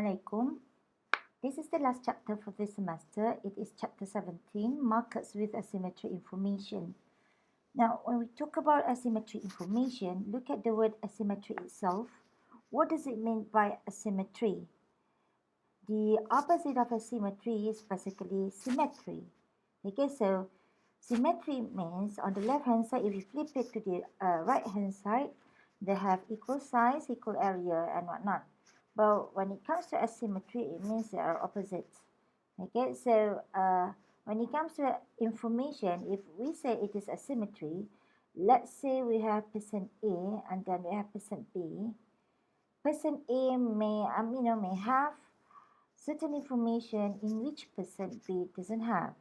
Assalamualaikum. This is the last chapter for this semester. It is chapter 17, Markets with Asymmetry Information. Now, when we talk about asymmetry information, look at the word asymmetry itself. What does it mean by asymmetry? The opposite of asymmetry is basically symmetry. Okay, so symmetry means on the left hand side, if you flip it to the right hand side, they have equal size, equal area, and whatnot. But when it comes to asymmetry, it means they are opposites. Okay, so when it comes to information, if we say it is asymmetry, let's say we have person A and then we have person B. Person A may have certain information in which person B doesn't have.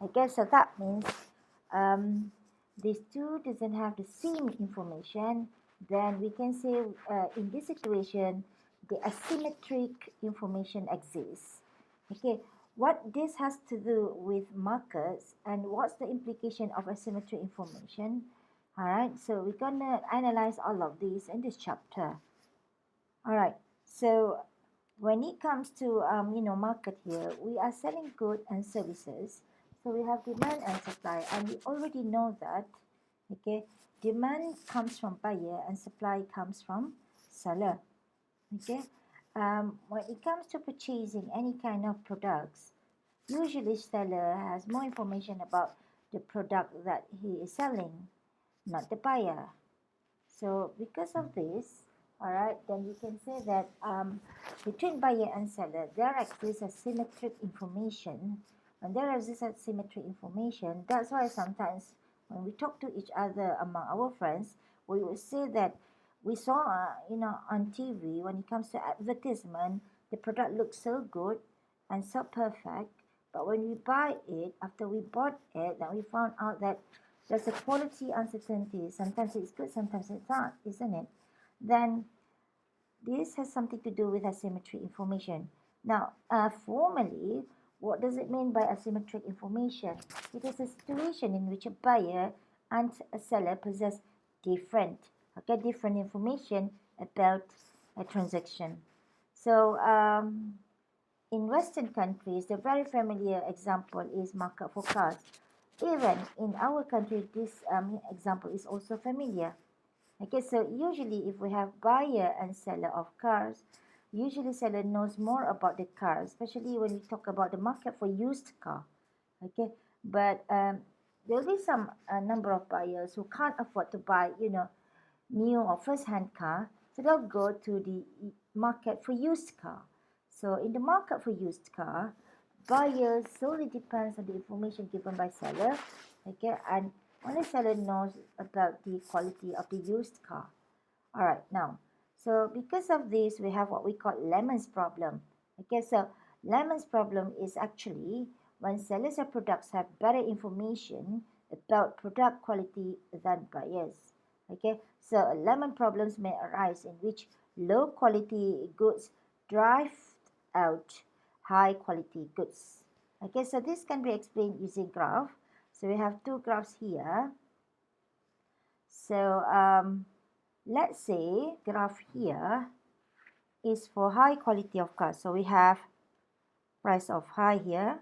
Okay, so that means these two doesn't have the same information. Then we can say in this situation, the asymmetric information exists. Okay, what this has to do with markets and what's the implication of asymmetric information? All right, so we're gonna analyze all of these in this chapter. All right, so when it comes to market here, we are selling goods and services. So we have demand and supply, and we already know that. Okay, demand comes from buyer and supply comes from seller. Okay, when it comes to purchasing any kind of products, usually seller has more information about the product that he is selling, not the buyer. So because of this, all right, then we can say that between buyer and seller, there exists a symmetric information. And there exists a symmetric information. That's why sometimes when we talk to each other among our friends, we will say that we saw, on TV, when it comes to advertisement, the product looks so good and so perfect. But when we buy it, after we bought it, then we found out that there's a quality uncertainty. Sometimes it's good, sometimes it's not, isn't it? Then this has something to do with asymmetry information. Now, formally, what does it mean by asymmetric information? It is a situation in which a buyer and a seller possess different information about a transaction. So, in Western countries, the very familiar example is market for cars. Even in our country, this example is also familiar. Okay, so usually if we have buyer and seller of cars, usually seller knows more about the car, especially when we talk about the market for used car. Okay, but there will be some number of buyers who can't afford to buy, new or first-hand car, so they'll go to the market for used car. So in the market for used car, buyers solely depends on the information given by seller, okay, and only seller knows about the quality of the used car. All right, now, so because of this, we have what we call Lemon's problem. Okay, so Lemon's problem is actually when sellers of products have better information about product quality than buyers. Okay, so lemon problems may arise in which low quality goods drive out high quality goods. Okay, so this can be explained using graph. So we have two graphs here. So let's say graph here is for high quality of cars. So we have price of high here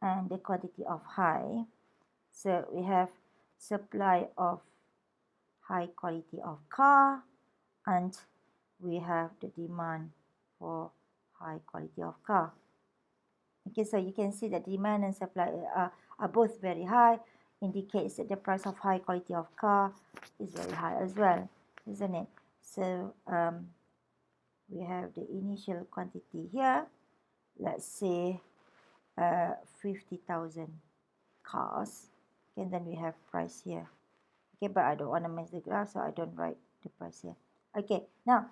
and the quantity of high. So we have supply of high quality of car and we have the demand for high quality of car. Okay, so you can see that demand and supply are both very high, indicates that the price of high quality of car is very high as well, isn't it? So we have the initial quantity here, let's say 50,000 cars, and then we have price here. Okay, but I don't want to mess the graph, so I don't write the price here. Okay, now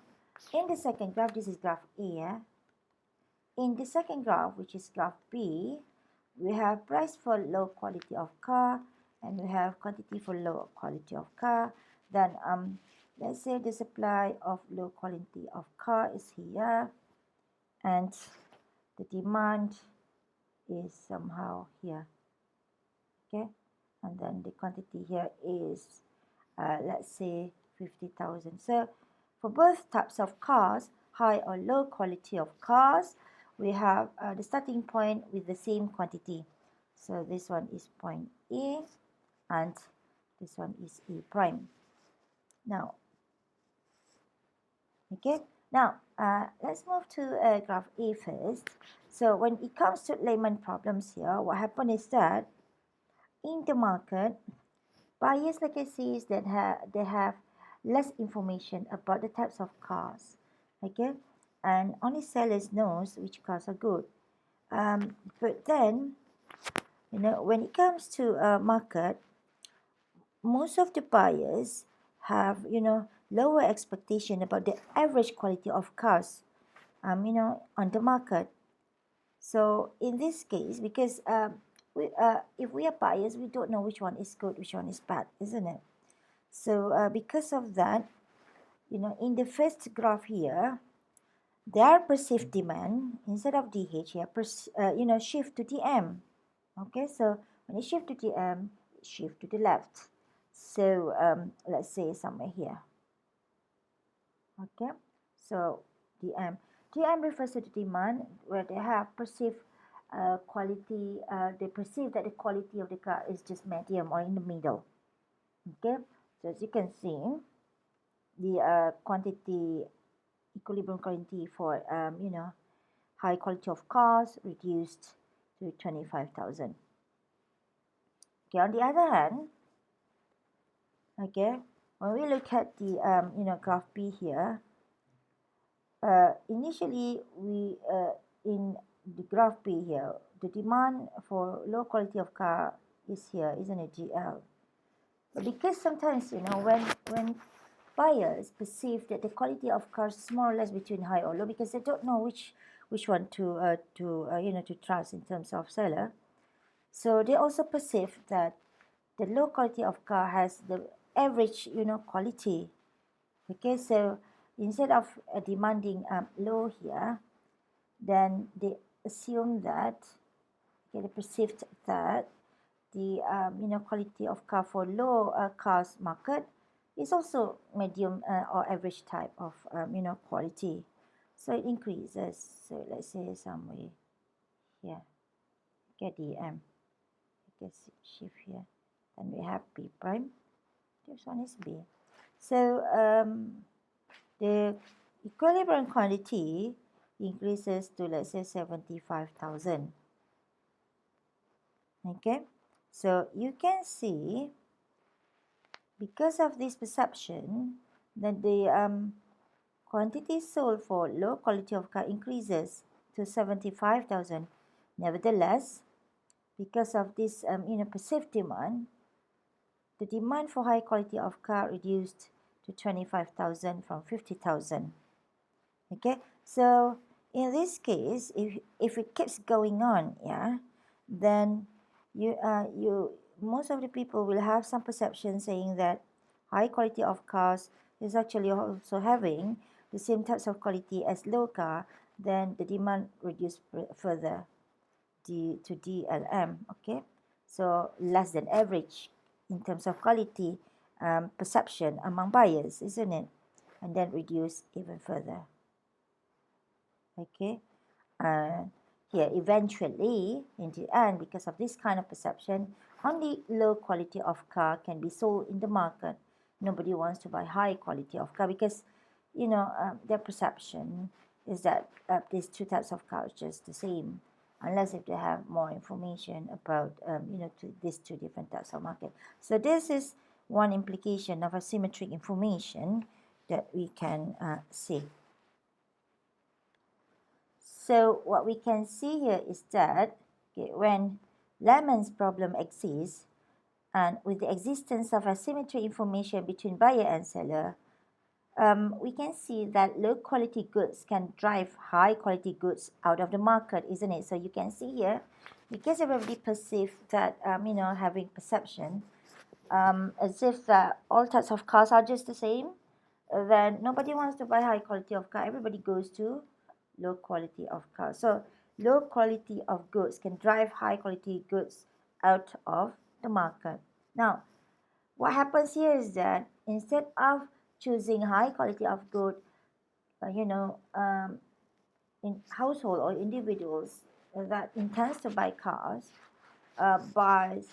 in the second graph, this is graph A. Yeah? In the second graph, which is graph B, we have price for low quality of car and we have quantity for low quality of car. Then let's say the supply of low quality of car is here and the demand is somehow here. Okay, and then the quantity here is let's say 50,000. So for both types of cars, high or low quality of cars, we have the starting point with the same quantity. So this one is point A and this one is A prime. Now, okay, now let's move to graph A first. So when it comes to layman problems here, what happened is that in the market, buyers, like I say, is that they have less information about the types of cars, okay, and only sellers knows which cars are good. But then, when it comes to market, most of the buyers have lower expectation about the average quality of cars, on the market. So in this case, because if we are buyers, we don't know which one is good, which one is bad, isn't it? So because of that, in the first graph here, their perceived demand instead of DH here, shift to DM. Okay, so when it shift to DM, it shift to the left. So let's say somewhere here. Okay, so DM. DM refers to the demand where they have perceived quality. They perceive that the quality of the car is just medium or in the middle. Okay, so as you can see, the quantity equilibrium quantity for high quality of cars reduced to 25,000. Okay, on the other hand, okay, when we look at the graph B here, initially we in the graph B here, the demand for low quality of car is here, isn't it, GL? But because sometimes when buyers perceive that the quality of cars is more or less between high or low, because they don't know which one to trust in terms of seller. So they also perceive that the low quality of car has the average quality. Okay, so instead of demanding low here, then they assume that, okay, they perceived that the quality of car for low cars market is also medium or average type of quality. So it increases. So let's say somewhere here, get the guess shift here, then we have B prime. This one is B. So the equilibrium quantity increases to, let's say, 75,000. Okay, so you can see because of this perception that the quantity sold for low quality of car increases to 75,000. Nevertheless, because of this perceived demand, the demand for high quality of car reduced to 25,000 from 50,000. Okay, so in this case, if it keeps going on, yeah, then you most of the people will have some perception saying that high quality of cars is actually also having the same types of quality as low car, then the demand reduced further to DLM. Okay, so less than average in terms of quality perception among buyers, isn't it? And then reduce even further. Okay, here eventually in the end, because of this kind of perception, only low quality of car can be sold in the market. Nobody wants to buy high quality of car because their perception is that these two types of cars are just the same, unless if they have more information about these two different types of market. So this is one implication of asymmetric information that we can see. So what we can see here is that, okay, when Lemons problem exists, and with the existence of asymmetry information between buyer and seller, we can see that low quality goods can drive high quality goods out of the market, isn't it? So you can see here, because everybody perceive that, having perception, as if all types of cars are just the same, then nobody wants to buy high quality of car. Everybody goes to low quality of cars. So low quality of goods can drive high quality goods out of the market. Now, what happens here is that instead of choosing high quality of good, you know, in household or individuals that intends to buy cars buys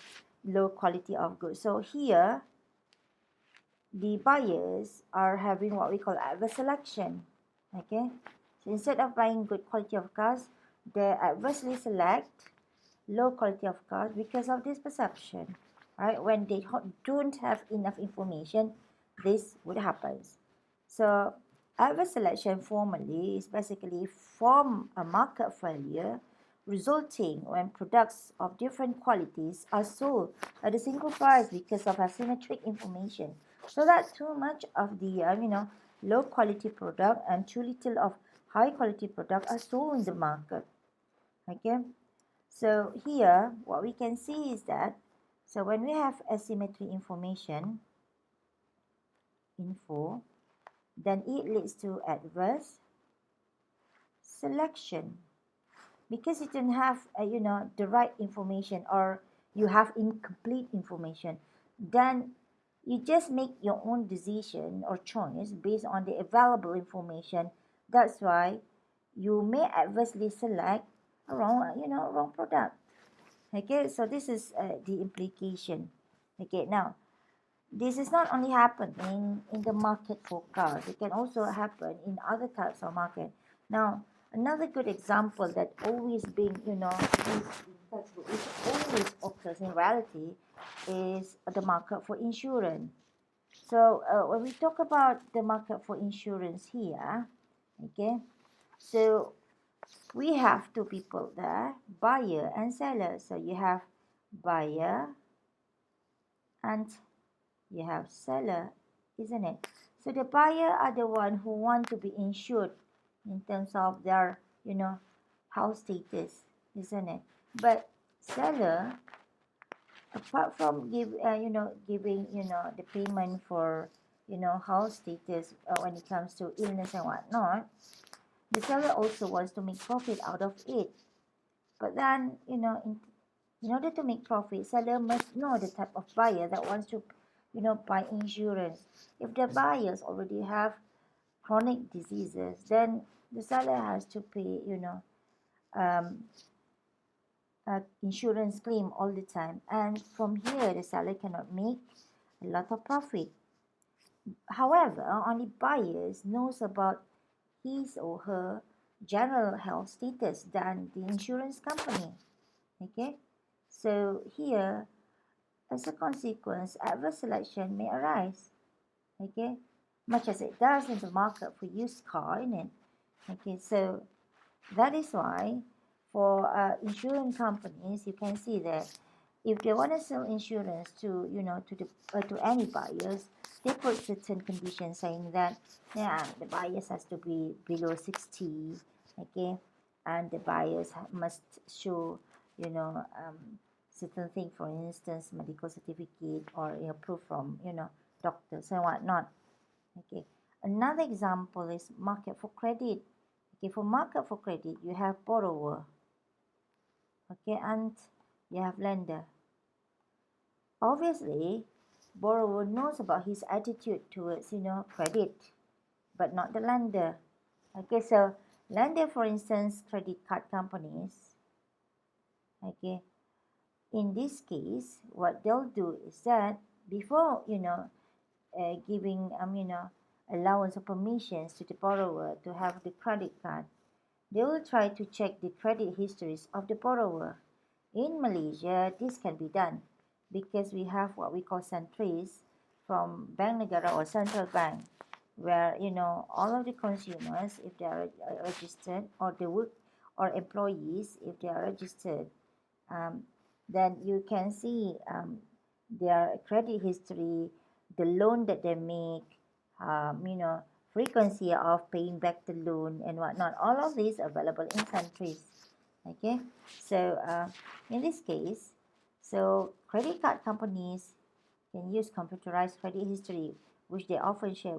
low quality of goods. So here, the buyers are having what we call adverse selection. Okay, so instead of buying good quality of cars, they adversely select low quality of cars because of this perception. Right, when they don't have enough information, this would happen. So adverse selection formally is basically from a market failure resulting when products of different qualities are sold at a single price because of asymmetric information. So that too much of the low quality product and too little of high quality product are sold in the market. Okay, so here what we can see is that so when we have asymmetry info, then it leads to adverse selection because you don't have the right information, or you have incomplete information. Then you just make your own decision or choice based on the available information. That's why you may adversely select a wrong product. Okay, so this is the implication. Okay, now this is not only happening in the market for cars, it can also happen in other types of market. Now, another good example that always being, used in textbook, which always occurs in reality, is the market for insurance. So when we talk about the market for insurance here, okay, so we have two people there, buyer and seller. So you have buyer and you have seller, isn't it? So the buyer are the one who want to be insured in terms of their house status, isn't it? But seller, apart from giving the payment for house status when it comes to illness and whatnot, the seller also wants to make profit out of it. But then in order to make profit, seller must know the type of buyer that wants to buy insurance. If the buyers already have chronic diseases, then the seller has to pay um, insurance claim all the time, and from here the seller cannot make a lot of profit. However, only buyers knows about his or her general health status than the insurance company. Okay, so here, as a consequence, adverse selection may arise. Okay, much as it does in the market for used car, in it. Okay, so that is why for insurance companies, you can see that if they want to sell insurance to to any buyers, they put certain conditions saying that the buyers has to be below 60, okay, and the buyers must show certain thing, for instance, medical certificate or proof from doctors and whatnot. Okay, another example is market for credit. Okay, for market for credit, you have borrower, okay, and you have lender. Obviously, borrower knows about his attitude towards credit, but not the lender. Okay, so lender, for instance, credit card companies. Okay, in this case, what they'll do is that before giving allowance or permissions to the borrower to have the credit card, they will try to check the credit histories of the borrower. In Malaysia, this can be done because we have what we call centris from Bank Negara or central bank, where all of the consumers, if they are registered, or the work or employees, if they are registered, um, then you can see their credit history, the loan that they make, frequency of paying back the loan and whatnot. All of these available in countries. Okay, so in this case, so credit card companies can use computerized credit history, which they often share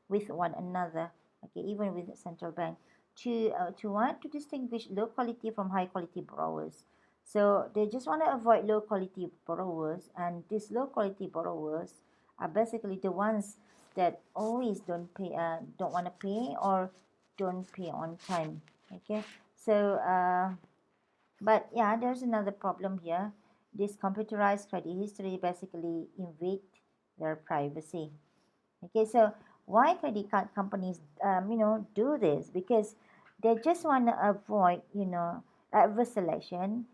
with one another. Okay, even with the central bank, to want to distinguish low quality from high quality borrowers. So they just want to avoid low quality borrowers, and these low quality borrowers are basically the ones that always don't want to pay or don't pay on time. Okay, so but yeah, there's another problem here. This computerized credit history basically invade their privacy. Okay, so why credit card companies, do this? Because they just want to avoid, adverse selection.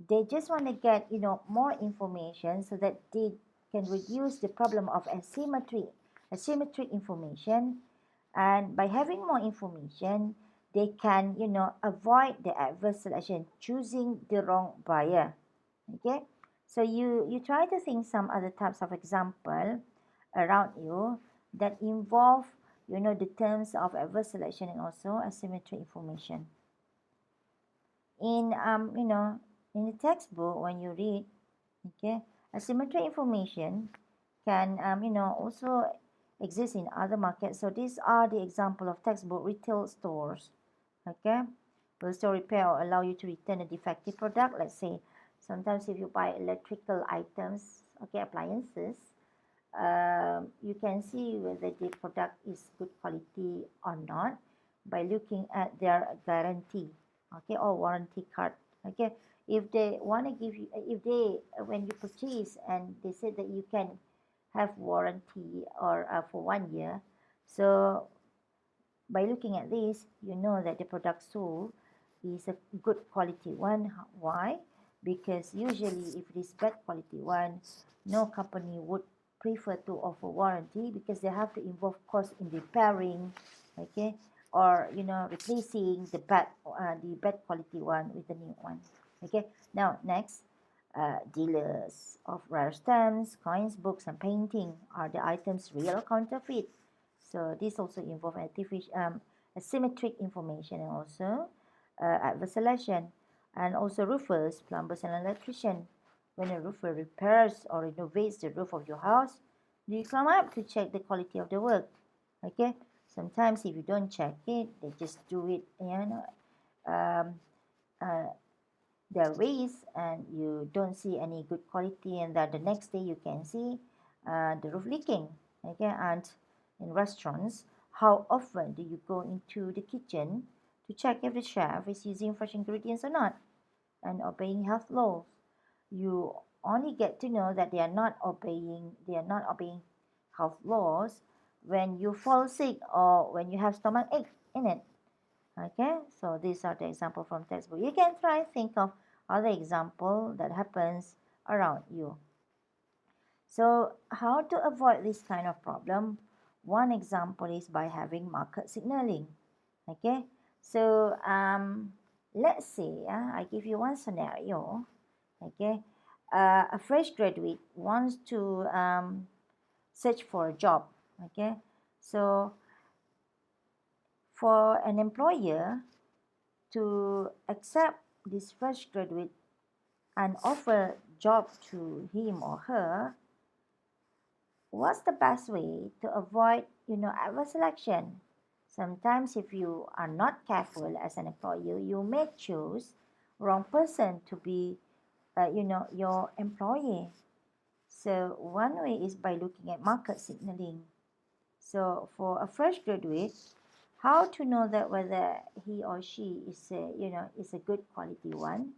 They just want to get, more information so that they can reduce the problem of asymmetric information. And by having more information, they can, avoid the adverse selection, choosing the wrong buyer. Okay, so you try to think some other types of example around you that involve, the terms of adverse selection and also asymmetric information. In in the textbook, when you read, okay, asymmetric information can also exist in other markets. So these are the example of textbook retail stores. Okay, will store repair or allow you to return a defective product. Let's say sometimes if you buy electrical items, okay, appliances, you can see whether the product is good quality or not by looking at their guarantee, okay, or warranty card. Okay, if they want to give you, if they, when you purchase and they say that you can have warranty or for 1 year, so by looking at this, you know that the product sold is a good quality one. Why? Because usually if it is bad quality one, no company would prefer to offer warranty because they have to involve cost in repairing, okay, or replacing the bad quality one with the new one. Okay, now next, dealers of rare stamps, coins, books, and painting. Are the items real or counterfeit? So this also involve asymmetric information and also adverse selection, and also roofers, plumbers, and electrician. When a roofer repairs or renovates the roof of your house, do you come up to check the quality of the work? Okay. Sometimes if you don't check it, they just do it, um, uh, their ways, and you don't see any good quality, and then the next day you can see the roof leaking. Okay, and in restaurants, how often do you go into the kitchen to check if the chef is using fresh ingredients or not and obeying health laws? You only get to know that they are not obeying health laws when you fall sick or when you have stomach ache in it. Okay, so these are the example from textbook. You can try and think of other example that happens around you. So how to avoid this kind of problem? One example is by having market signaling. Okay, so let's say I give you one scenario. Okay, a fresh graduate wants to search for a job. Okay, so for an employer to accept this fresh graduate and offer job to him or her, what's the best way to avoid adverse selection? Sometimes if you are not careful as an employer, you may choose wrong person to be your employee. So one way is by looking at market signaling. So for a fresh graduate, how to know that whether he or she is a good quality one?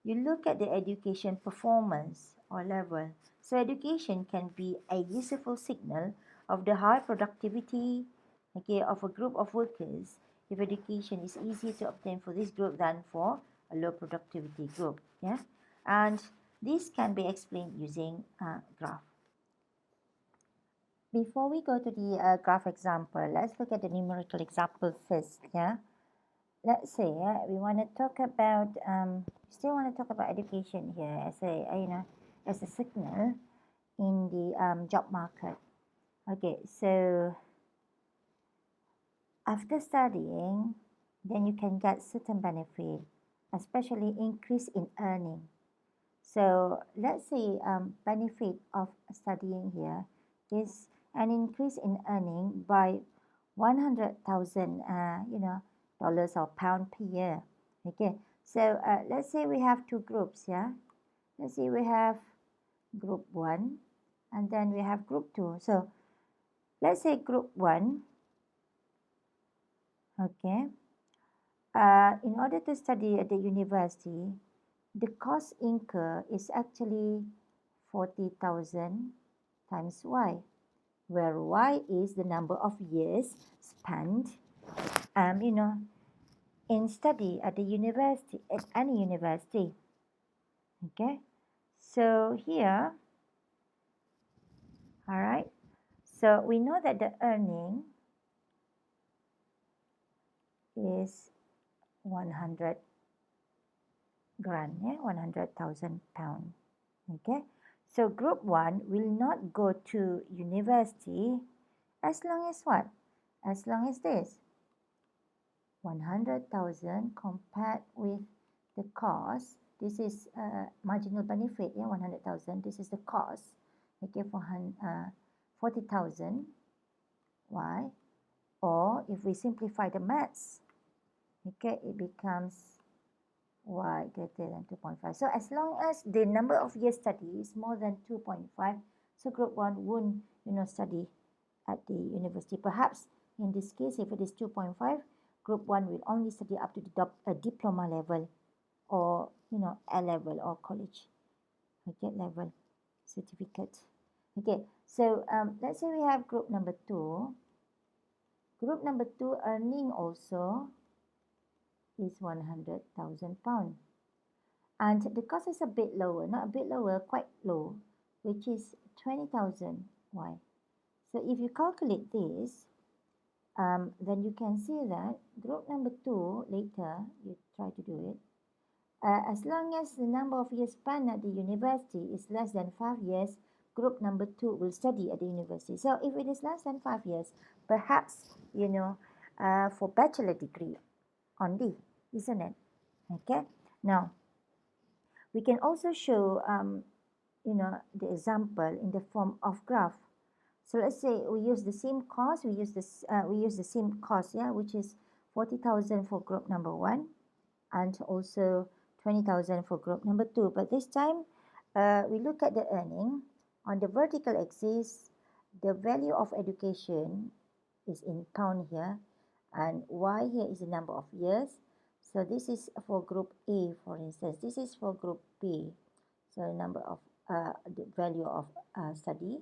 You look at the education performance or level. So education can be a useful signal of the high productivity, okay, of a group of workers if education is easier to obtain for this group than for a low productivity group. Yeah, and this can be explained using a graph. Before we go to the graph example, let's look at the numerical example first. Yeah, let's say we want to talk about still want to talk about education here as a signal in the job market. Okay, so after studying, then you can get certain benefit, especially increase in earning. So let's say benefit of studying here is an increase in earning by 100,000 dollars or pound per year. Okay, so let's say we have two groups. Yeah, let's say we have group 1 and then we have group 2. So let's say group 1, okay, in order to study at the university, the cost incurred is actually 40,000 times y, where y is the number of years spent, in study at the university, at any university. Okay, so here, all right, so we know that the earning is 100 grand, yeah, 100,000 pound. Okay, so group 1 will not go to university as long as what? As long as this 100,000 compared with the cost. This is marginal benefit, yeah, 100,000. This is the cost, okay, for 40,000 y. Or if we simplify the maths, okay, it becomes y greater than 2.5. So as long as the number of years study is more than 2.5, so group 1 won't, study at the university. Perhaps in this case, if it is 2.5, group 1 will only study up to the diploma level, or A level or college, okay, level certificate. Okay, so let's say we have group number 2. Group number 2 earning also is 100,000 pound, and the cost is a bit lower, not a bit lower, quite low, which is 20,000 y. So if you calculate this, then you can see that group number 2, later you try to do it, as long as the number of years spent at the university is less than 5 years, group number 2 will study at the university. So if it is less than 5 years, perhaps, for bachelor degree only, isn't it? Okay. Now, we can also show, the example in the form of graph. So let's say we use the same cost, we use the same cost, yeah, which is 40,000 for group number 1, and also 20,000 for group number 2. But this time, we look at the earning. On the vertical axis, the value of education is in pound here, and y here is the number of years. So this is for group A, for instance. This is for group B. So the number of the value of study,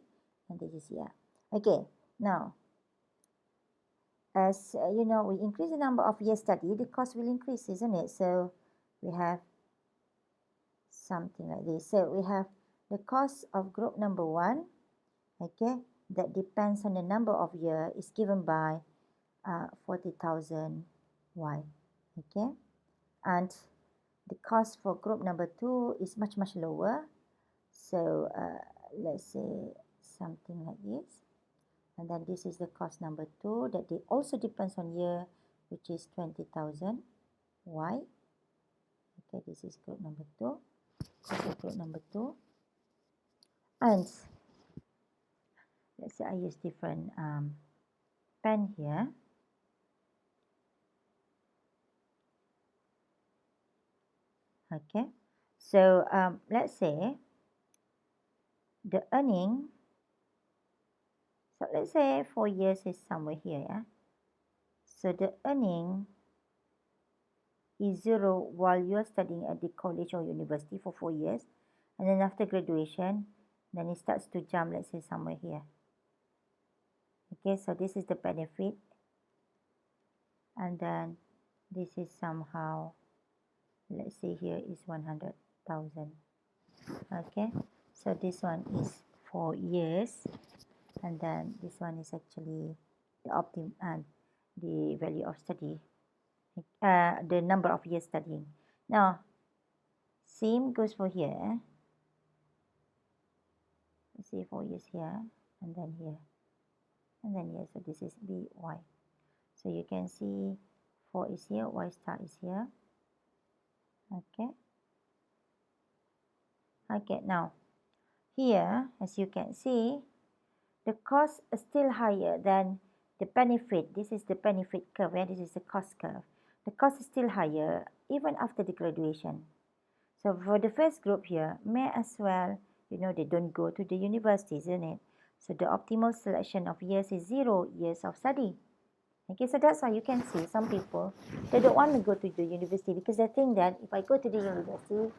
and this is here. Okay, now, as we increase the number of years study, the cost will increase, isn't it? So we have something like this. So we have the cost of group number 1, okay, that depends on the number of year, is given by 40,000 y, okay, and the cost for group number 2 is much lower. So let's say something like this, and then this is the cost number 2 that they also depends on year, which is 20,000 y. Okay, this is group number 2. Cost of group number 2, and let's say I use different pen here. Okay, so let's say the earning, so let's say 4 years is somewhere here, yeah. So the earning is 0 while you're studying at the college or university for 4 years, and then after graduation, then it starts to jump, let's say somewhere here. Okay, so this is the benefit, and then this is somehow, let's say here is 100,000. Okay, so this one is 4 years, and then this one is actually the value of study, the number of years studying. Now, same goes for here. Let's see, 4 years here, and then here, and then here. So this is by. So you can see 4 is here, y star is here. Okay. Okay, now here, as you can see, the cost is still higher than the benefit. This is the benefit curve, and this is the cost curve. The cost is still higher even after the graduation. So for the first group here, may as well, they don't go to the university, isn't it? So the optimal selection of years is 0 years of study. Okay, so that's why you can see some people, they don't want to go to the university because they think that if I go to the university,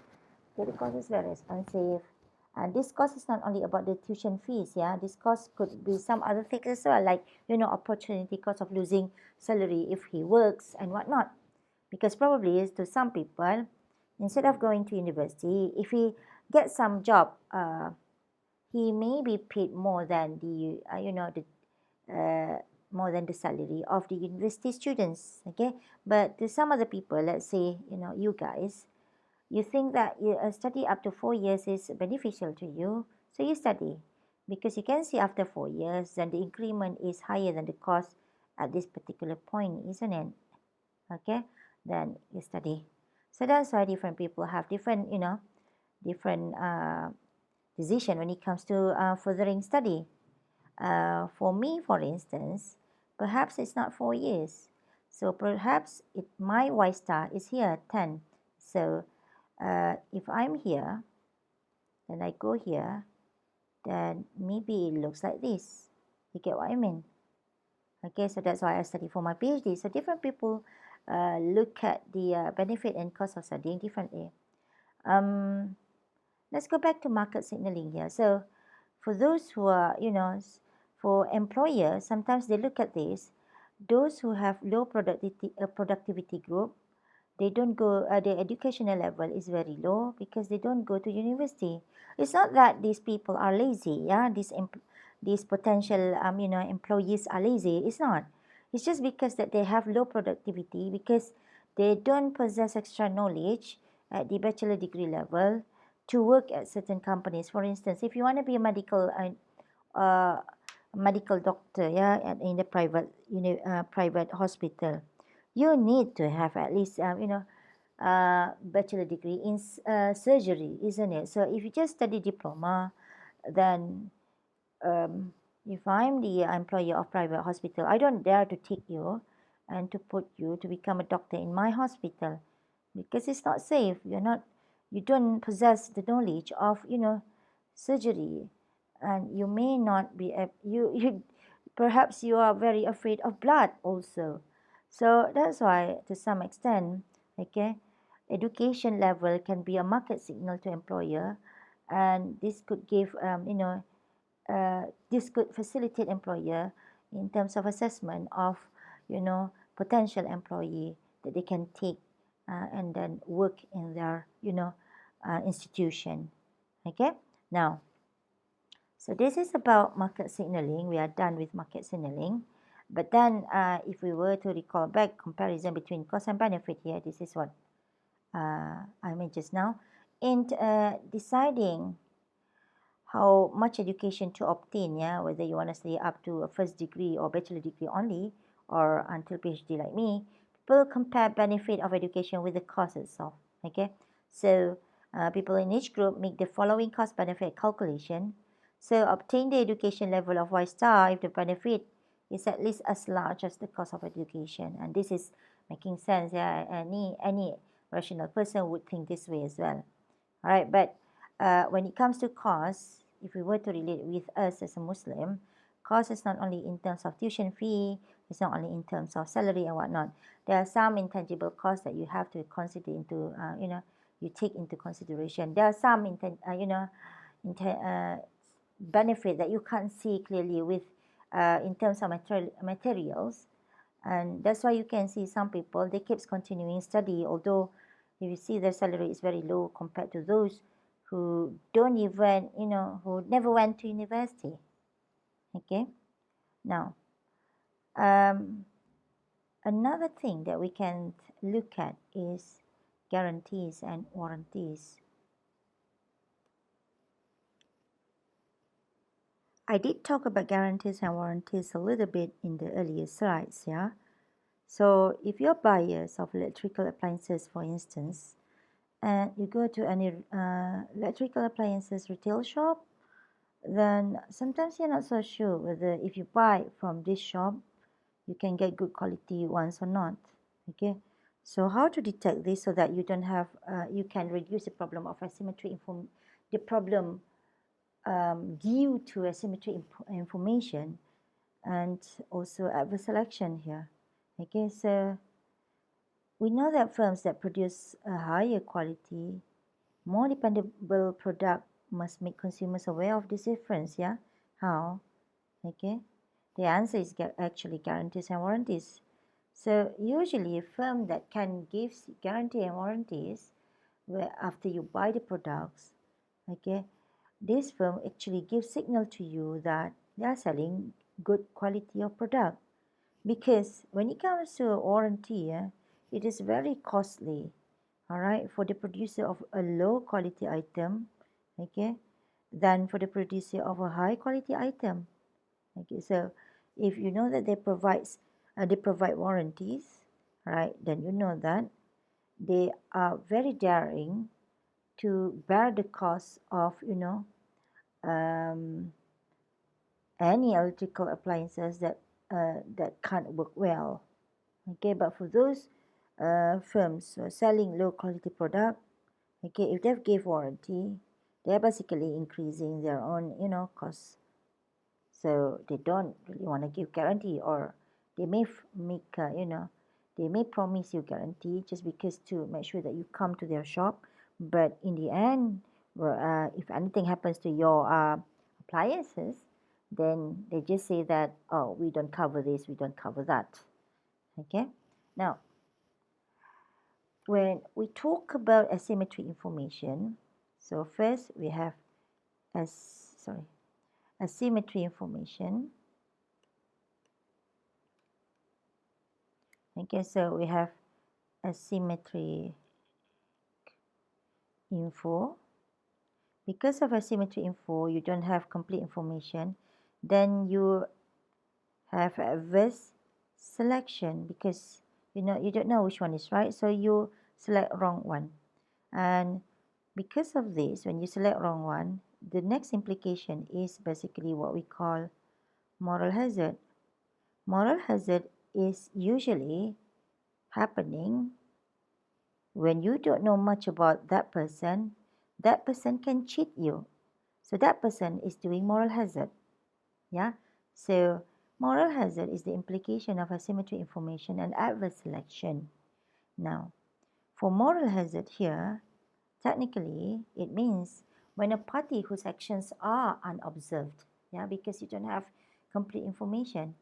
the course is very expensive. And this cost is not only about the tuition fees, yeah. This cost could be some other things as well, like, opportunity cost of losing salary if he works and whatnot. Because probably to some people, instead of going to university, if he gets some job, he may be paid more than more than the salary of the university students. Okay, but to some other people, let's say, you guys, you think that study up to 4 years is beneficial to you, so you study, because you can see after 4 years, then the increment is higher than the cost at this particular point, isn't it? Okay, then you study. So that's why different people have different, different decision when it comes to furthering study. For me, for instance, perhaps it's not 4 years. So perhaps my Y star is here 10. So if I'm here, then I go here, then maybe it looks like this. You get what I mean? Okay, so that's why I study for my PhD. So different people look at the benefit and cost of studying differently. Let's go back to market signaling here. So for those who are, for employers, sometimes they look at this. Those who have low productivity group, they don't go, their educational level is very low because they don't go to university. It's not that these people are lazy, yeah, these potential employees are lazy. It's not. It's just because that they have low productivity, because they don't possess extra knowledge at the bachelor degree level to work at certain companies. For instance, if you want to be a medical doctor, yeah, in the private hospital, you need to have at least bachelor degree in surgery, isn't it? So if you just study diploma, then if I'm the employer of private hospital, I don't dare to take you and to put you to become a doctor in my hospital, because it's not safe. You don't possess the knowledge of surgery, and you may not be you perhaps you are very afraid of blood also. So that's why, to some extent, okay, education level can be a market signal to employer, and this could give this could facilitate employer in terms of assessment of potential employee that they can take and then work in their institution. Okay, now, so this is about market signaling. We are done with market signaling. But then if we were to recall back comparison between cost and benefit here, this is what I made just now. In deciding how much education to obtain, yeah, whether you want to study up to a first degree or bachelor degree only, or until PhD like me, people compare benefit of education with the cost itself. Okay, so people in each group make the following cost benefit calculation. So obtain the education level of Y star if the benefit is at least as large as the cost of education, and this is making sense. Yeah, any rational person would think this way as well. All right, but when it comes to cost, if we were to relate with us as a Muslim, cost is not only in terms of tuition fee, it's not only in terms of salary and whatnot. There are some intangible costs that you have to consider into, you take into consideration. There are some, benefit that you can't see clearly with, in terms of materials. And that's why you can see some people, they keep continuing study, although if you see their salary is very low compared to those who don't even, who never went to university. Okay, now another thing that we can look at is guarantees and warranties. I did talk about guarantees and warranties a little bit in the earlier slides, yeah. So if you're buyers of electrical appliances, for instance, and you go to any electrical appliances retail shop, then sometimes you're not so sure whether if you buy from this shop, you can get good quality ones or not. Okay, so how to detect this so that you don't have, you can reduce the problem of asymmetry the problem due to asymmetry information and also adverse selection here. Okay, so we know that firms that produce a higher quality, more dependable product must make consumers aware of this difference. Yeah, how? Okay, the answer is actually guarantees and warranties. So usually a firm that can give guarantee and warranties where after you buy the products, okay, this firm actually gives signal to you that they are selling good quality of product, because when it comes to a warranty, it is very costly, all right, for the producer of a low quality item, okay, than for the producer of a high quality item. Okay, so if you know that they provide warranties, right, then you know that they are very daring to bear the cost of, um, any electrical appliances that can't work well. Okay, but for those firms who are selling low quality product, okay, if they give warranty, they're basically increasing their own, costs. So they don't really want to give guarantee, or they may they may promise you guarantee just because to make sure that you come to their shop, but in the end, well, if anything happens to your appliances, then they just say that, oh, we don't cover this, we don't cover that. Okay, now when we talk about asymmetry information, so first we have asymmetry information. Okay, so we have asymmetry info. Because of asymmetry info, you don't have complete information. Then you have adverse selection, because you don't know which one is right, so you select wrong one. And because of this, when you select wrong one, the next implication is basically what we call moral hazard. Moral hazard is usually happening when you don't know much about that person can cheat you. So that person is doing moral hazard. Yeah. So moral hazard is the implication of asymmetry information and adverse selection. Now, for moral hazard here, technically it means when a party whose actions are unobserved, yeah, because you don't have complete information,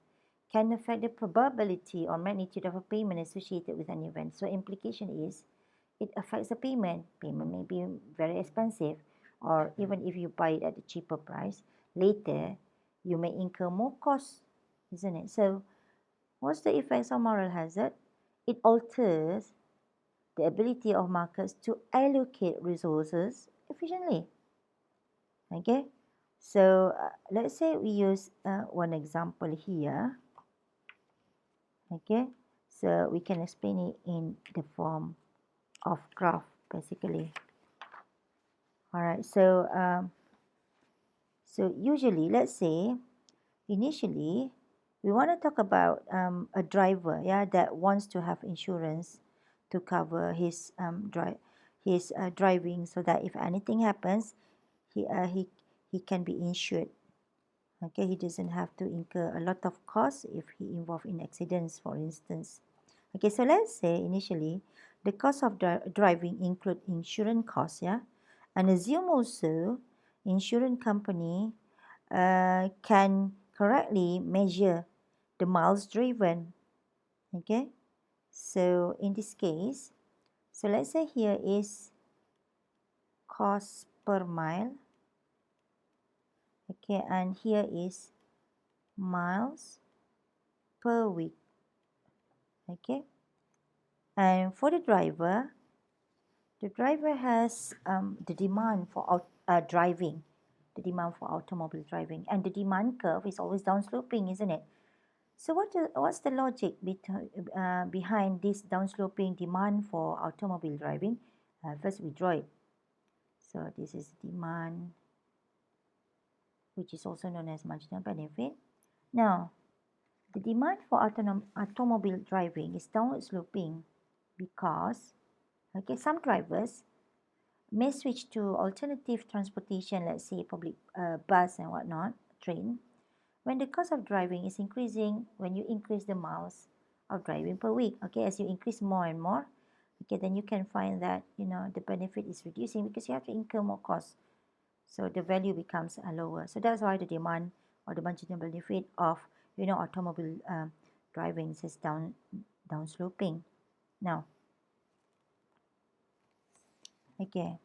can affect the probability or magnitude of a payment associated with an event. So implication is it affects the payment. Payment may be very expensive, or even if you buy it at a cheaper price, later you may incur more costs, isn't it? So what's the effects of moral hazard? It alters the ability of markets to allocate resources efficiently. Okay, so let's say we use one example here. Okay, so we can explain it in the form of graph basically. All right, so usually, let's say initially we want to talk about a driver, yeah, that wants to have insurance to cover his driving, so that if anything happens, he can be insured. Okay, he doesn't have to incur a lot of costs if he involved in accidents, for instance. Okay, so let's say initially the cost of driving include insurance costs, yeah, and assume also insurance company can correctly measure the miles driven. Okay, so in this case, so let's say here is cost per mile. Okay, and here is miles per week. Okay, and for the driver has the demand for driving, the demand for automobile driving, and the demand curve is always downsloping, isn't it? So what's the logic behind this downsloping demand for automobile driving? First we draw it. So this is demand, which is also known as marginal benefit. Now, the demand for automobile driving is downward sloping because, okay, some drivers may switch to alternative transportation, let's say public bus and whatnot, train. When the cost of driving is increasing, when you increase the miles of driving per week, okay, as you increase more and more, okay, then you can find that, the benefit is reducing because you have to incur more costs. So the value becomes lower. So that's why the demand or the marginal benefit of, automobile driving is downsloping. Now, okay,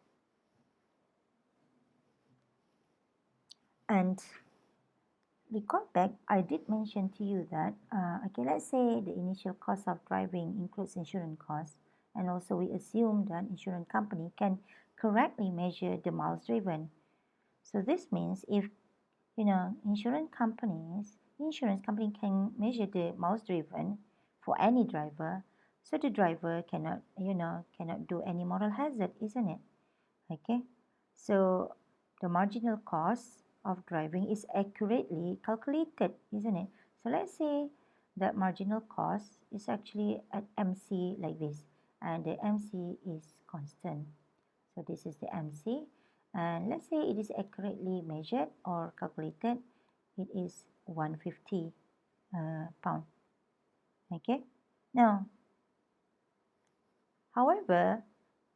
and recall back, I did mention to you that, okay, let's say the initial cost of driving includes insurance costs, and also we assume that insurance company can correctly measure the miles driven. So this means if, insurance company can measure the miles driven for any driver, so the driver cannot do any moral hazard, isn't it? Okay, so the marginal cost of driving is accurately calculated, isn't it? So let's say that marginal cost is actually at MC like this, and the MC is constant. So this is the MC, and let's say it is accurately measured or calculated, it is 150 pound. Okay, now, however,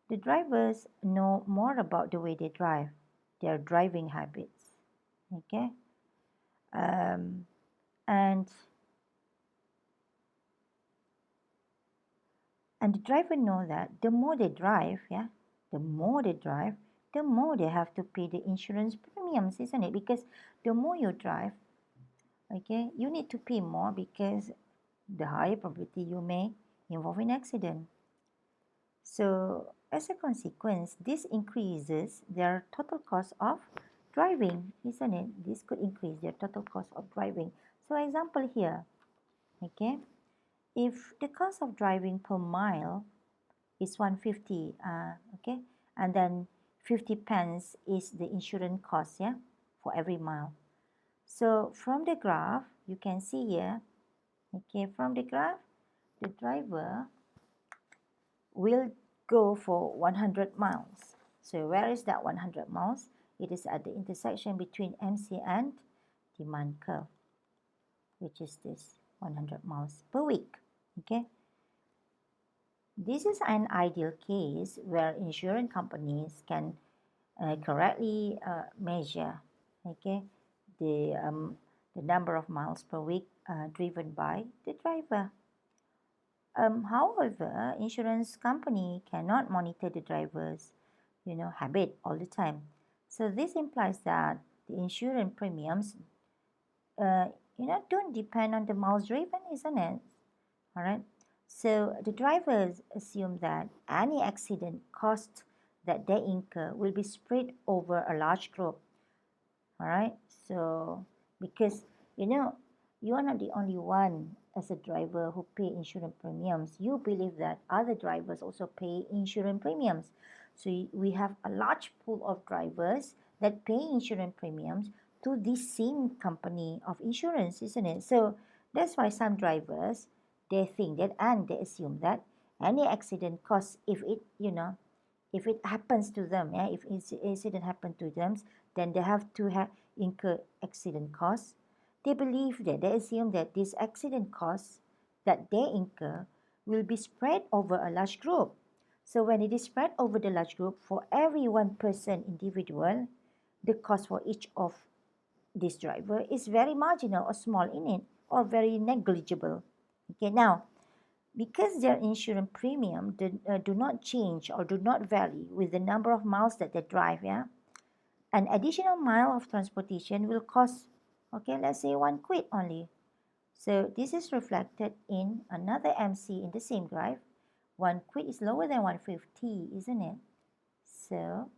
the drivers know more about the way they drive, their driving habits. Okay, um, and the driver know that the more they drive, yeah, the more they drive, the more they have to pay the insurance premiums, isn't it? Because the more you drive, okay, you need to pay more because the higher probability you may involve in accident. So as a consequence, this increases their total cost of driving, isn't it? This could increase their total cost of driving. So example here, okay, if the cost of driving per mile is 150, okay, and then 50 pence is the insurance cost, yeah, for every mile. So from the graph, you can see here, okay, from the graph, the driver will go for 100 miles. So where is that 100 miles? It is at the intersection between MC and demand curve, which is this 100 miles per week. Okay. This is an ideal case where insurance companies can correctly measure, okay, the number of miles per week driven by the driver. However, insurance company cannot monitor the driver's, habit all the time. So this implies that the insurance premiums, uh, don't depend on the miles driven, isn't it? All right. So the drivers assume that any accident cost that they incur will be spread over a large group. All right. So because you are not the only one as a driver who pay insurance premiums. You believe that other drivers also pay insurance premiums. So we have a large pool of drivers that pay insurance premiums to this same company of insurance, isn't it? So that's why some drivers they think that and they assume that any accident costs if it happens to them, yeah, if incident happen to them, then they have to incur accident costs. They believe that they assume that these accident costs that they incur will be spread over a large group. So when it is spread over the large group, for every one person individual, the cost for each of this driver is very marginal or small in it or very negligible. Okay, now because their insurance premium do not change or do not vary with the number of miles that they drive, yeah, an additional mile of transportation will cost, okay, let's say 1 quid only. So this is reflected in another MC in the same graph. 1 quid is lower than 150, isn't it? So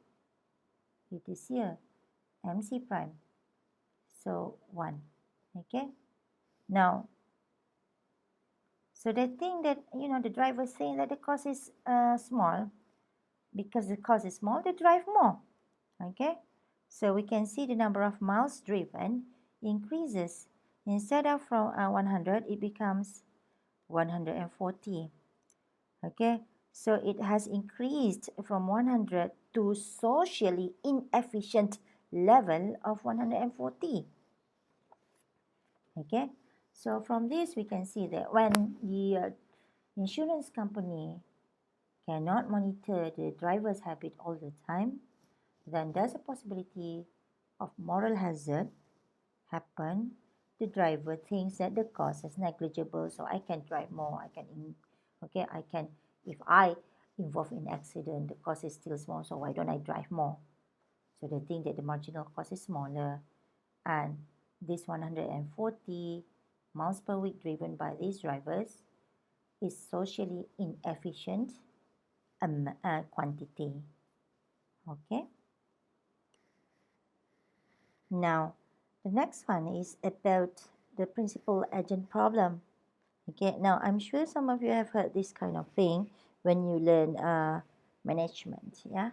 it is here, MC prime. So 1, okay? Now, so they think that, the driver is saying that the cost is small. Because the cost is small, they drive more. Okay, so we can see the number of miles driven increases. Instead of from 100, it becomes 140. Okay, So it has increased from 100 to socially inefficient level of 140. Okay, so from this we can see that when the insurance company cannot monitor the driver's habit all the time, then there's a possibility of moral hazard happen. The driver thinks that the cost is negligible, so I can drive more. I can, if I involved in accident, the cost is still small, so why don't I drive more? So they think that the marginal cost is smaller, and this 140 miles per week driven by these drivers is socially inefficient quantity. Okay. Now, the next one is about the principal agent problem. Okay, now I'm sure some of you have heard this kind of thing when you learn management. Yeah,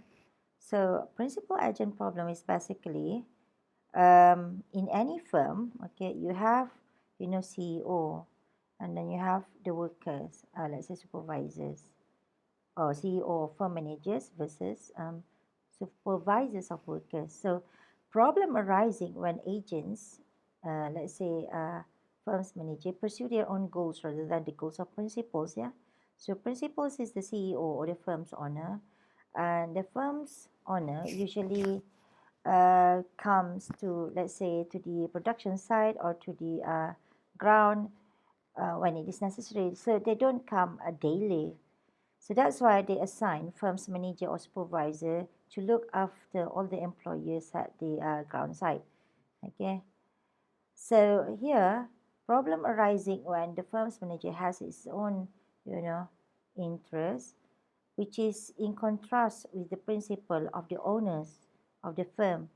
so principal agent problem is basically in any firm. Okay, you have CEO, and then you have the workers, let's say supervisors, or CEO of firm managers versus supervisors of workers. So problem arising when agents, let's say firms manager, pursue their own goals rather than the goals of principals. Yeah. So principals is the CEO or the firm's owner, and the firm's owner usually comes to, let's say, to the production side or to the ground when it is necessary. So they don't come daily. So that's why they assign firm's manager or supervisor to look after all the employees at the ground site. Okay. So here, problem arising when the firm's manager has its own, interest, which is in contrast with the principle of the owners of the firm.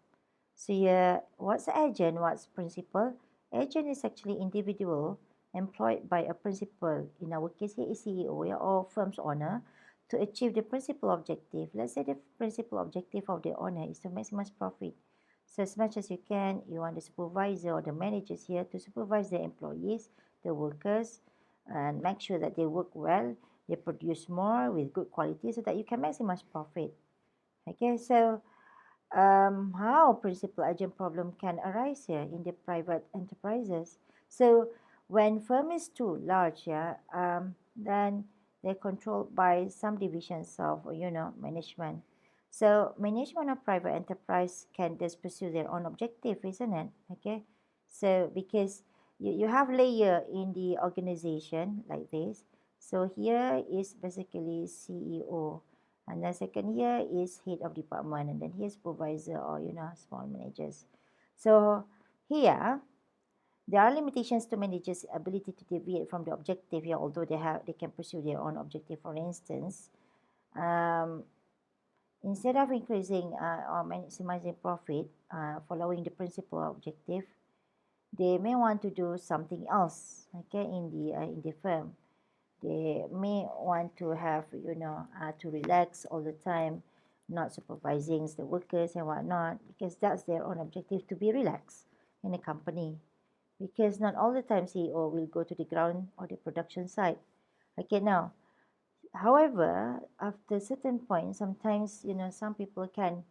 So here, what's agent? What's principal? Agent is actually individual employed by a principal. In our case here is CEO, yeah, or firm's owner to achieve the principal objective. Let's say the principal objective of the owner is to maximize profit. So as much as you can, you want the supervisor or the managers here to supervise the employees, the workers, and make sure that they work well, they produce more with good quality so that you can maximize profit. Okay, so how principal agent problem can arise here in the private enterprises. So when firm is too large, yeah, then they're controlled by some divisions of management. So management of private enterprise can just pursue their own objective, isn't it? Okay, so because you have layer in the organization like this. So here is basically CEO, and then second here is head of department, and then here's supervisor or small managers. So here there are limitations to managers' ability to deviate from the objective here, although they can pursue their own objective. For instance, um, instead of increasing or maximizing profit following the principal objective, they may want to do something else, okay, in the firm. They may want to have to relax all the time, not supervising the workers and whatnot, because that's their own objective, to be relaxed in a company, because not all the time CEO will go to the ground or the production site. Okay, now however, after a certain point, sometimes some people can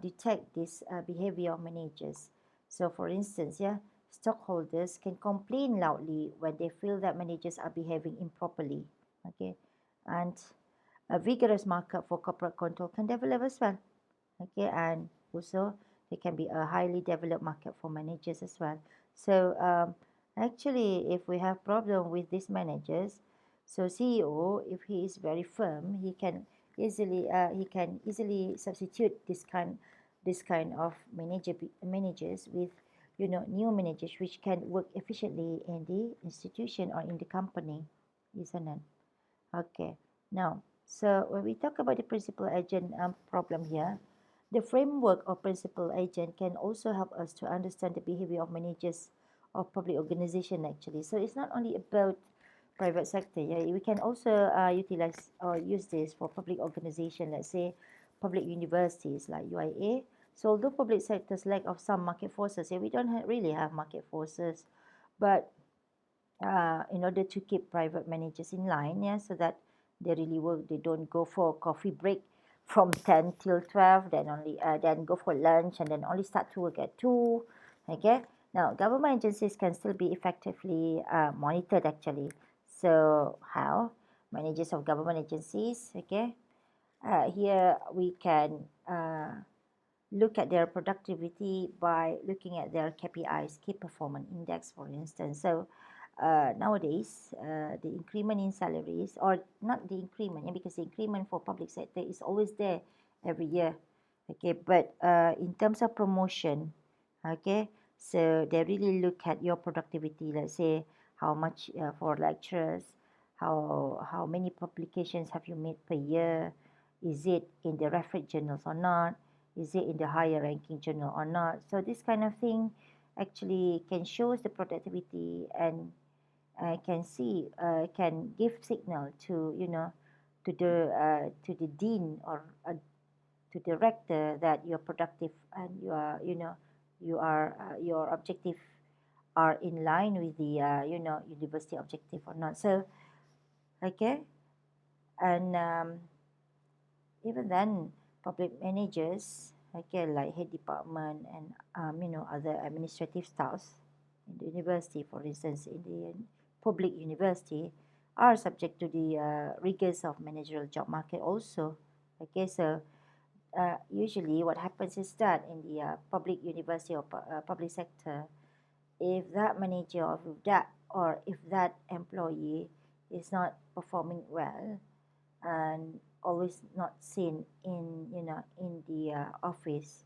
detect this behavior of managers. So, for instance, yeah, stockholders can complain loudly when they feel that managers are behaving improperly. Okay, and a vigorous market for corporate control can develop as well. Okay, and also there can be a highly developed market for managers as well. So, actually, if we have problem with these managers, so CEO, if he is very firm, he can easily substitute this kind of managers with new managers which can work efficiently in the institution or in the company, isn't it? Okay. Now, so when we talk about the principal agent problem here, the framework of principal agent can also help us to understand the behavior of managers of public organization actually. So it's not only about private sector. Yeah, we can also utilize or use this for public organization. Let's say public universities like UIA. So although public sectors lack of some market forces, yeah, we don't really have market forces, but in order to keep private managers in line, yeah, so that they really work. They don't go for coffee break from 10 till 12, then go for lunch and then only start to work at 2. Okay. Now, government agencies can still be effectively monitored actually. So how? Managers of government agencies, okay. Here we can look at their productivity by looking at their KPIs, key performance index, for instance. So nowadays, the increment in salaries, or not the increment, yeah, because the increment for public sector is always there every year. Okay, but in terms of promotion, okay, so they really look at your productivity. Let's say how much for lecturers, how many publications have you made per year? Is it in the reference journals or not? Is it in the higher ranking journal or not? So this kind of thing actually can show the productivity, and can give signal to to the dean or to the rector that you're productive, and your objective are in line with the university objective or not. So okay, and even then, public managers, okay, like head department and other administrative staffs in the university, for instance, in the public university, are subject to the rigors of managerial job market also. Okay, so usually what happens is that in the public university or public sector, if that manager or if that employee is not performing well, and always not seen in the office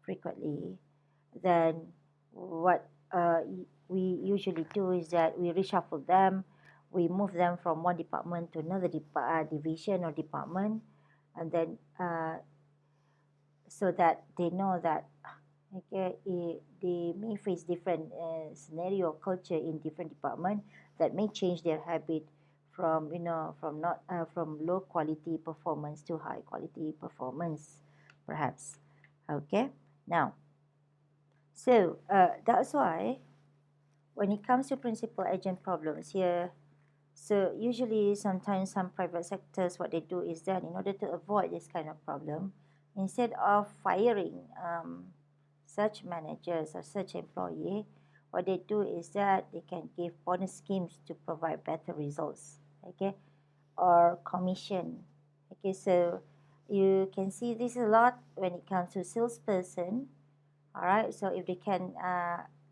frequently, then what we usually do is that we reshuffle them, we move them from one department to another division or department, and then so that they know that okay, they may face different scenario culture in different department that may change their habit from from not from low quality performance to high quality performance, perhaps. Okay, now, so that's why when it comes to principal agent problems here, so usually sometimes some private sectors, what they do is that in order to avoid this kind of problem, instead of firing such managers or such employee, what they do is that they can give bonus schemes to provide better results, okay, or commission. Okay, so you can see this a lot when it comes to salesperson. All right, so if they can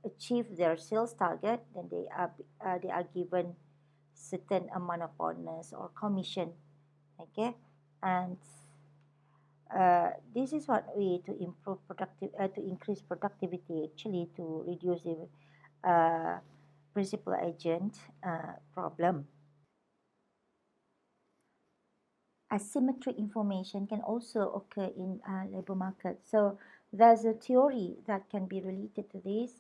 achieve their sales target, then they are given certain amount of bonus or commission. Okay, and this is what way to improve to increase productivity, actually, to reduce the principal agent problem. Asymmetric information can also occur in labor market. So there's a theory that can be related to this.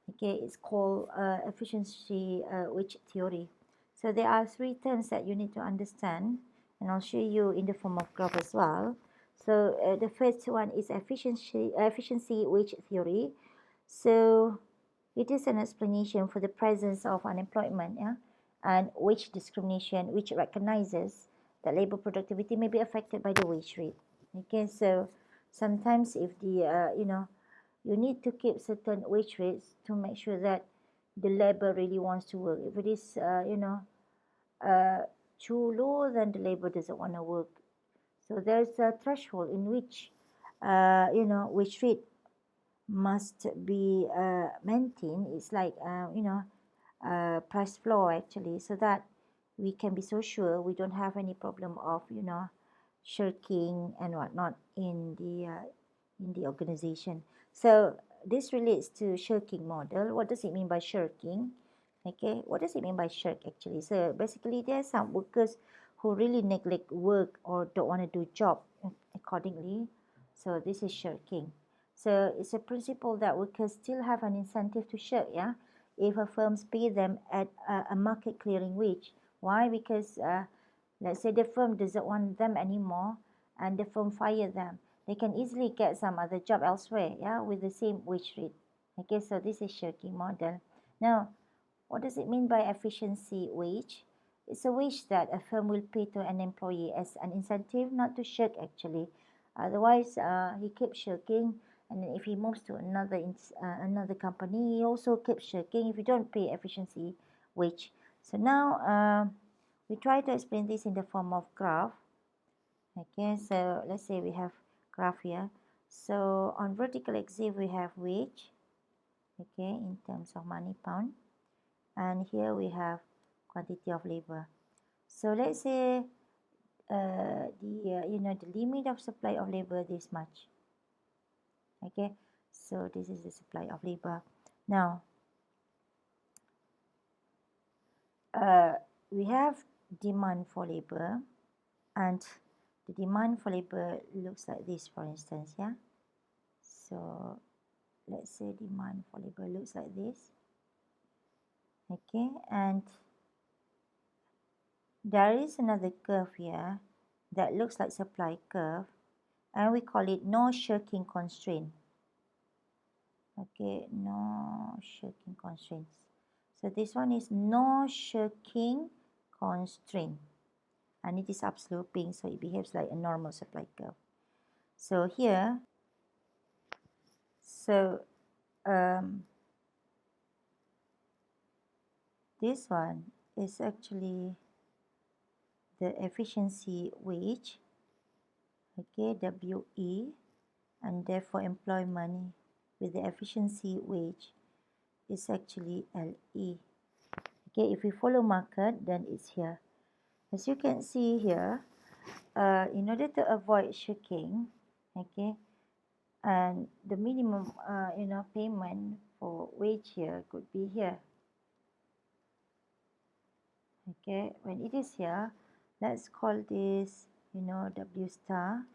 Okay, it's called efficiency wage theory. So there are three terms that you need to understand, and I'll show you in the form of graph as well. So the first one is efficiency wage theory. So it is an explanation for the presence of unemployment, yeah, and wage discrimination, which recognizes that labor productivity may be affected by the wage rate. Okay, so sometimes if the you need to keep certain wage rates to make sure that the labor really wants to work. If it is uh, too low, then the labor doesn't want to work. So there's a threshold in which wage rate must be maintained. It's like price floor actually, so that we can be so sure we don't have any problem of shirking and whatnot in the organization. So this relates to shirking model. What does it mean by shirking? Okay, what does it mean by shirk actually? So basically, there are some workers who really neglect work or don't want to do job accordingly. So this is shirking. So it's a principle that workers still have an incentive to shirk, yeah, if a firms pay them at a market clearing wage. Why? Because let's say the firm doesn't want them anymore, and the firm fire them. They can easily get some other job elsewhere, yeah, with the same wage rate. Okay, so this is shirking model. Now, what does it mean by efficiency wage? It's a wage that a firm will pay to an employee as an incentive not to shirk actually. Otherwise, he keeps shirking, and then if he moves to another company, he also keeps shirking if you don't pay efficiency wage. So now we try to explain this in the form of graph. Okay, so let's say we have graph here. So on vertical axis we have wage, okay, in terms of money pound, and here we have quantity of labor. So let's say the limit of supply of labor this much. Okay, so this is the supply of labor. Now we have demand for labor, and the demand for labor looks like this, for instance. Yeah, so let's say demand for labor looks like this. Okay, and there is another curve here that looks like supply curve, and we call it no shirking constraint. Okay, no shirking constraints. So this one is no shirking constraint, and it is upsloping, so it behaves like a normal supply curve. So here, this one is actually the efficiency wage, okay, WE, and therefore employment with the efficiency wage is actually LE. Okay, if we follow market, then it's here. As you can see here, in order to avoid shirking, okay, and the minimum payment for wage here could be here. Okay, when it is here, let's call this W star.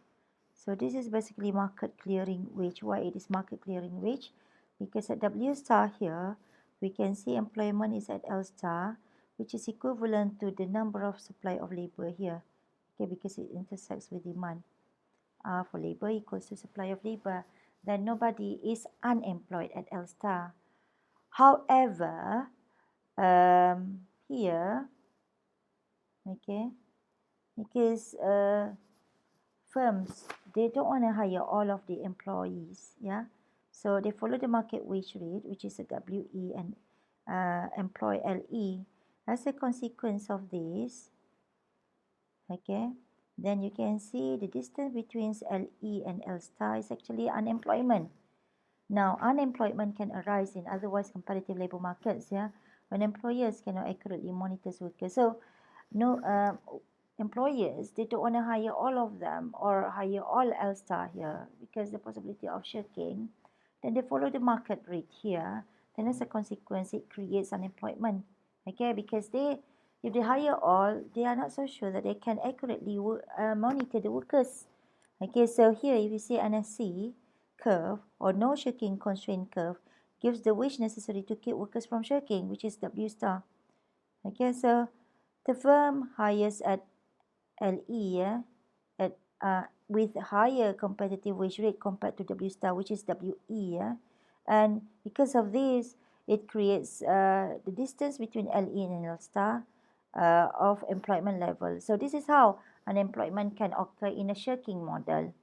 So this is basically market clearing wage. Why it is market clearing wage? Because at W star here, we can see employment is at L star, which is equivalent to the number of supply of labor here. Okay, because it intersects with demand for labor equals to supply of labor. Then nobody is unemployed at L star. However, here, okay, because firms, they don't want to hire all of the employees, yeah, so they follow the market wage rate, which is a WE, and employ LE. As a consequence of this, okay, then you can see the distance between LE and L star is actually unemployment. Now, unemployment can arise in otherwise competitive labor markets, yeah, when employers cannot accurately monitor workers. So, no, employers, they don't want to hire all of them or hire all L star here because the possibility of shirking. Then they follow the market rate here. Then as a consequence, it creates unemployment. Okay, because if they hire all, they are not so sure that they can accurately monitor the workers. Okay, so here if you see NSC curve or no shirking constraint curve gives the wage necessary to keep workers from shirking, which is W star. Okay, so the firm hires at LE, yeah, at with higher competitive wage rate compared to W star, which is WE, yeah, and because of this, it creates the distance between LE and L star of employment level. So this is how unemployment can occur in a shirking model.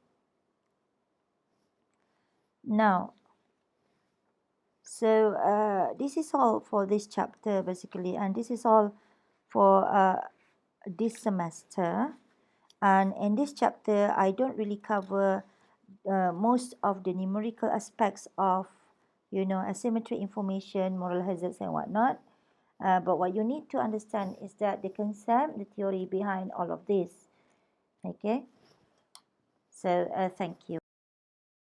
Now, so this is all for this chapter basically, and this is all for this semester. And in this chapter, I don't really cover most of the numerical aspects of, asymmetry information, moral hazards, and whatnot. But what you need to understand is that the concept, the theory behind all of this. Okay. So thank you.